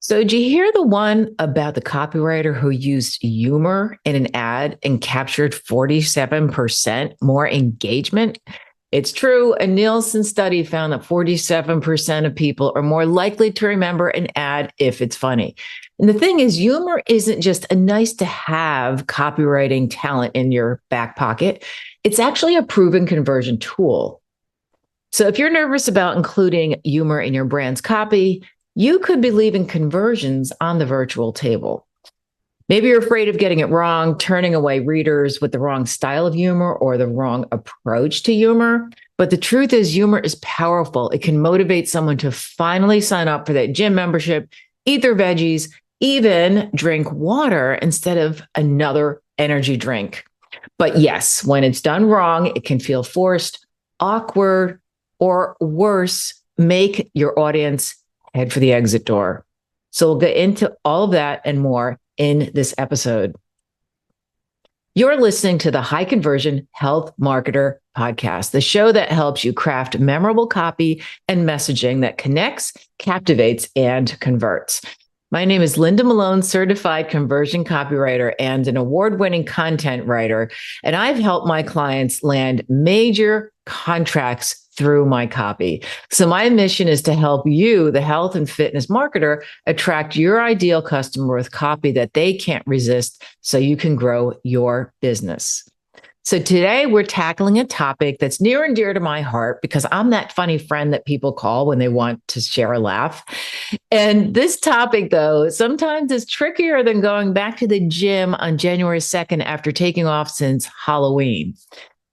So, did you hear the one about the copywriter who used humor in an ad and captured 47% more engagement? It's true. A Nielsen study found that 47% of people are more likely to remember an ad if it's funny. And the thing is, humor isn't just a nice to have copywriting talent in your back pocket, it's actually a proven conversion tool. So, if you're nervous about including humor in your brand's copy, you could be leaving conversions on the virtual table. Maybe you're afraid of getting it wrong, turning away readers with the wrong style of humor or the wrong approach to humor. But the truth is, humor is powerful. It can motivate someone to finally sign up for that gym membership, eat their veggies, even drink water instead of another energy drink. But yes, when it's done wrong, it can feel forced, awkward, or worse, make your audience head for the exit door. So we'll get into all of that and more in this episode. You're listening to the High Conversion Health Marketer Podcast, the show that helps you craft memorable copy and messaging that connects, captivates, and converts. My name is Linda Melone, certified conversion copywriter and an award-winning content writer, and I've helped my clients land major contracts through my copy. So my mission is to help you, the health and fitness marketer, attract your ideal customer with copy that they can't resist so you can grow your business. So today we're tackling a topic that's near and dear to my heart because I'm that funny friend that people call when they want to share a laugh. And this topic, though, sometimes is trickier than going back to the gym on January 2nd after taking off since Halloween.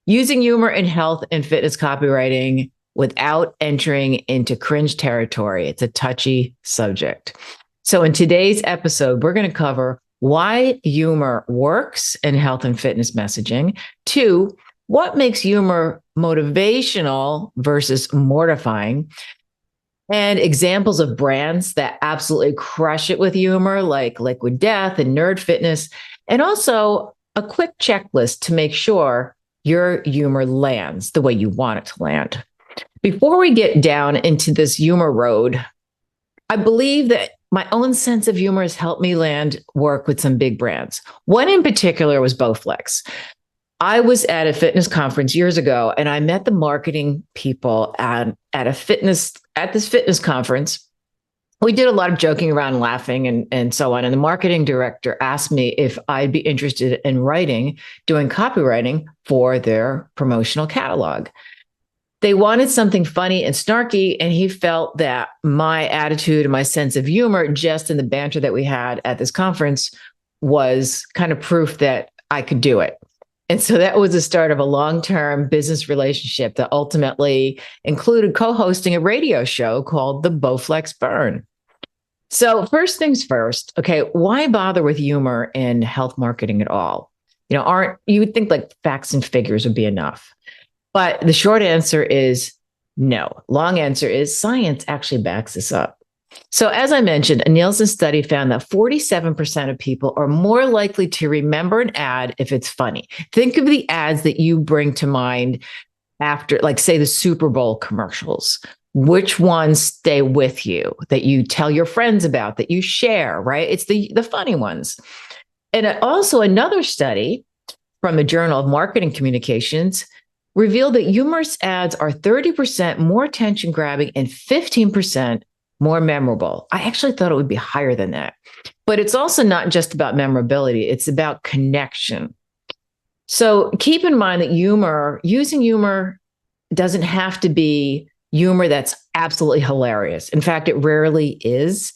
Using humor in health and fitness copywriting without entering into cringe territory. It's a touchy subject. So in today's episode, we're going to cover why humor works in health and fitness messaging. 2, what makes humor motivational versus mortifying, and examples of brands that absolutely crush it with humor, like Liquid Death and Nerd Fitness, and also a quick checklist to make sure your humor lands the way you want it to land. Before we get down into this humor road, I believe that my own sense of humor has helped me land work with some big brands. One in particular was Bowflex. I was at a fitness conference years ago, and I met the marketing people at this fitness conference. We did a lot of joking around, laughing, and so on. And the marketing director asked me if I'd be interested in doing copywriting for their promotional catalog. They wanted something funny and snarky, and he felt that my attitude and my sense of humor, just in the banter that we had at this conference, was kind of proof that I could do it. And so that was the start of a long-term business relationship that ultimately included co-hosting a radio show called the Bowflex Burn. So first things first, okay, why bother with humor in health marketing at all? You would think like facts and figures would be enough. But the short answer is no. Long answer is science actually backs this up. So as I mentioned, a Nielsen study found that 47% of people are more likely to remember an ad if it's funny. Think of the ads that you bring to mind after, like, say, the Super Bowl commercials. Which ones stay with you that you tell your friends about, that you share, right? It's the funny ones. And also another study from the Journal of Marketing Communications revealed that humorous ads are 30% more attention grabbing and 15% more memorable. I actually thought it would be higher than that. But it's also not just about memorability, it's about connection. So keep in mind that using humor doesn't have to be humor that's absolutely hilarious. In fact, it rarely is.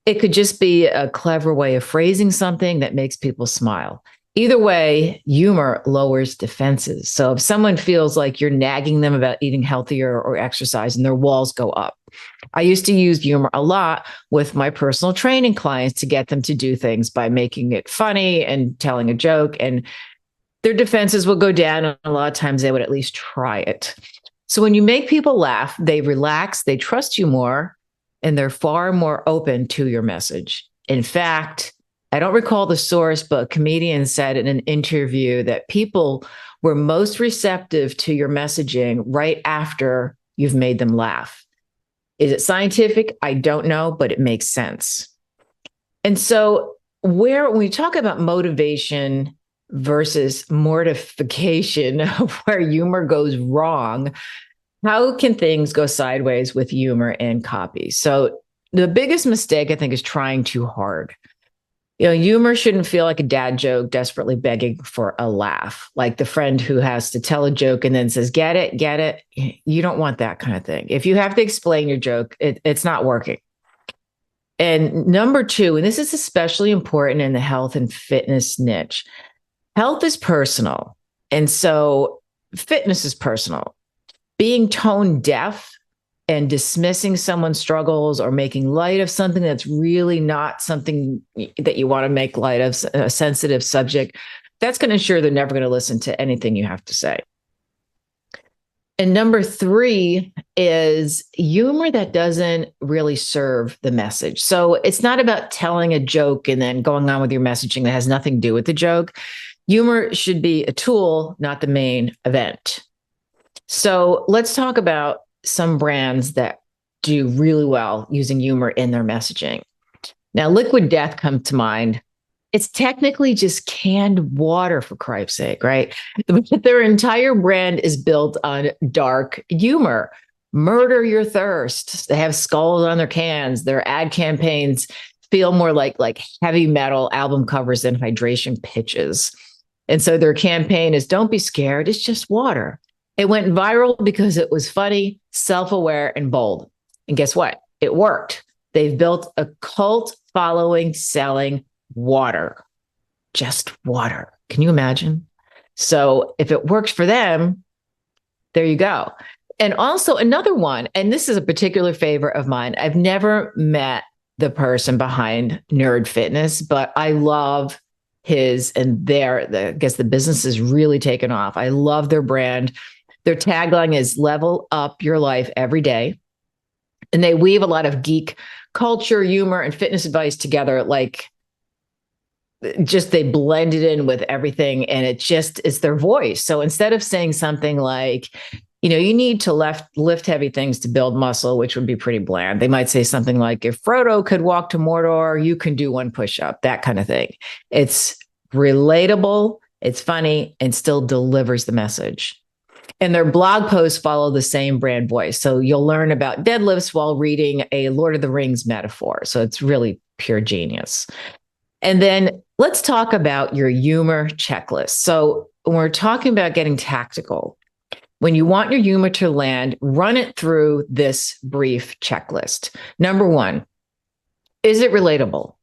It could just be a clever way of phrasing something that makes people smile. Either way, humor lowers defenses. So if someone feels like you're nagging them about eating healthier or exercising, their walls go up. I used to use humor a lot with my personal training clients to get them to do things by making it funny and telling a joke, and their defenses would go down, and a lot of times they would at least try it. So when you make people laugh, they relax, they trust you more, and they're far more open to your message. In fact, I don't recall the source, but a comedian said in an interview that people were most receptive to your messaging right after you've made them laugh. Is it scientific? I don't know, but it makes sense. And so, when we talk about motivation versus mortification, of where humor goes wrong, how can things go sideways with humor and copy? So, the biggest mistake, I think, is trying too hard. Humor shouldn't feel like a dad joke desperately begging for a laugh, like the friend who has to tell a joke and then says, get it, get it. You don't want that kind of thing. If you have to explain your joke, it's not working. And number two, and this is especially important in the health and fitness niche, health is personal. And so fitness is personal. Being tone deaf and dismissing someone's struggles or making light of something that's really not something that you want to make light of, a sensitive subject, that's going to ensure they're never going to listen to anything you have to say. And number three is humor that doesn't really serve the message. So it's not about telling a joke and then going on with your messaging that has nothing to do with the joke. Humor should be a tool, not the main event. So let's talk about some brands that do really well using humor in their messaging. Now, Liquid Death comes to mind. It's technically just canned water, for Christ's sake, right? Their entire brand is built on dark humor. Murder your thirst. They have skulls on their cans. Their ad campaigns feel more like heavy metal album covers than hydration pitches. And so their campaign is don't be scared. It's just water. It went viral because it was funny, self-aware, and bold. And guess what? It worked. They've built a cult following selling water. Just water. Can you imagine? So if it works for them, there you go. And also another one, and this is a particular favorite of mine. I've never met the person behind Nerd Fitness, but I love his and I guess the business is really taken off. I love their brand. Their tagline is level up your life every day. And they weave a lot of geek culture, humor, and fitness advice together. They blend it in with everything. And it's their voice. So instead of saying something like, you need to lift heavy things to build muscle, which would be pretty bland. They might say something like, if Frodo could walk to Mordor, you can do one push-up, that kind of thing. It's relatable, it's funny, and still delivers the message. And their blog posts follow the same brand voice. So you'll learn about deadlifts while reading a Lord of the Rings metaphor. So it's really pure genius. And then let's talk about your humor checklist. So when we're talking about getting tactical, when you want your humor to land, run it through this brief checklist. Number one, is it relatable?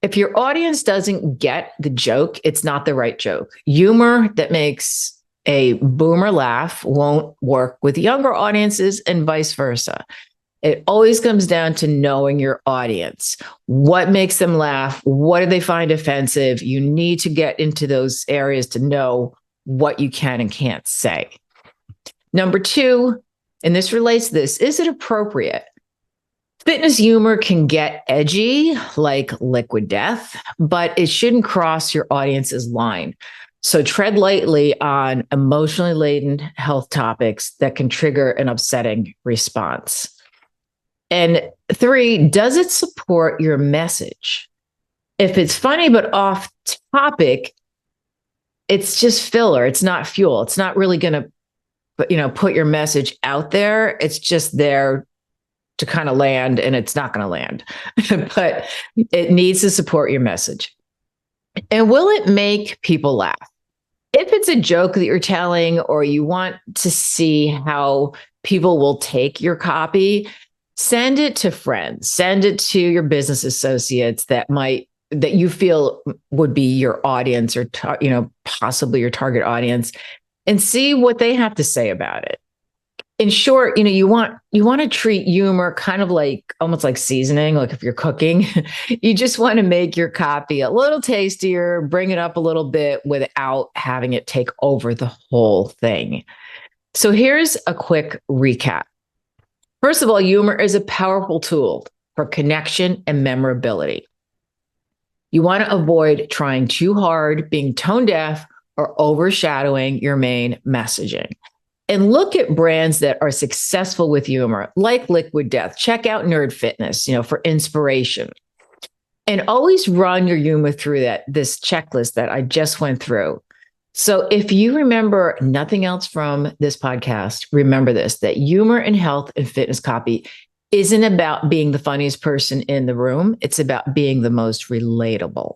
If your audience doesn't get the joke, it's not the right joke. Humor that makes a boomer laugh won't work with younger audiences and vice versa. It always comes down to knowing your audience. What makes them laugh? What do they find offensive? You need to get into those areas to know what you can and can't say. Number two, and this relates to this, is it appropriate? Fitness humor can get edgy, like Liquid Death, but it shouldn't cross your audience's line. So tread lightly on emotionally laden health topics that can trigger an upsetting response. And three, does it support your message? If it's funny but off topic, it's just filler. It's not fuel. It's not really going to, put your message out there. It's just there to kind of land, and it's not going to land. But it needs to support your message. And will it make people laugh? If it's a joke that you're telling, or you want to see how people will take your copy, send it to friends, send it to your business associates that you feel would be your audience, or possibly your target audience, and see what they have to say about it. In short, you want to treat humor kind of almost like seasoning. Like if you're cooking, you just want to make your copy a little tastier, bring it up a little bit without having it take over the whole thing. So here's a quick recap. First of all, humor is a powerful tool for connection and memorability. You want to avoid trying too hard, being tone deaf, or overshadowing your main messaging. And look at brands that are successful with humor, like Liquid Death. Check out Nerd Fitness, for inspiration. And always run your humor through this checklist that I just went through. So if you remember nothing else from this podcast, remember this, that humor in health and fitness copy isn't about being the funniest person in the room. It's about being the most relatable.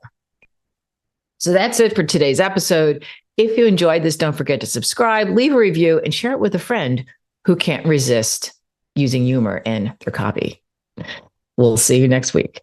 So that's it for today's episode. If you enjoyed this, don't forget to subscribe, leave a review, and share it with a friend who can't resist using humor in their copy. We'll see you next week.